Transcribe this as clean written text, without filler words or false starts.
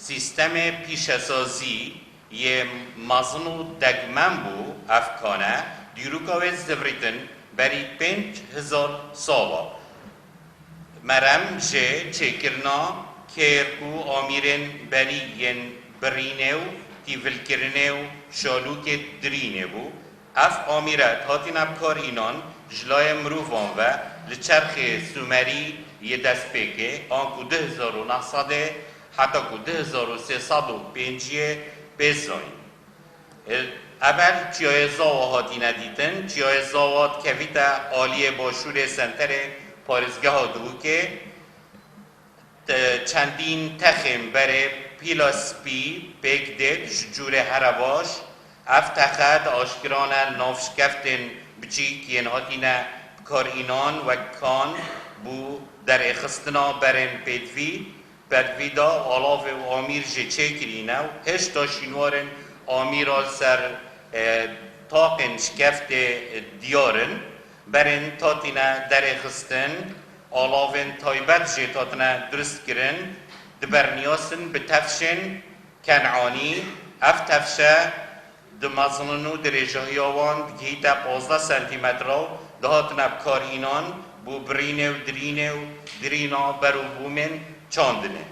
سیستم پیشسازی یه مزن و دگمن بو افکانه دیروکاوی زبریتن بری 5000 سالا مرم جه چکرنا کرکو آمیرن بری ین برینه و تیولکرنه و شالوک درینه بو اف آمیرت هاتین ابکار اینان جلای مروفان و لچرخ سومری یه دست بگه آنکو 2900 حتی که 2305 بزاین اول چیای زاوات ندیدن چیای زاوات کویتا عالی باشور سنتر پارزگاه ها دو که چندین تخم بره پیلاسپی بگده جور هرواش افتخد آشکرانه نافشکفتن بچی که هاتینه کار اینان و کان بو در اخستنا برن پیدوی بدویدا آلاف و آمیر جه چه کرینه و هشتا شینوارن آمیرال سر تاقن شکفت دیارن برن تاتینه در اخستن آلافن تایبت جه تاتینه درست کرن دبرنیاسن بتفشن کنعانی اف تفشه دمازنونو درجه هیوان گیتا 15 سانتیمتر دهاتنه بکار اینان بو برینه و درینه و درینا برو بومن چاندنه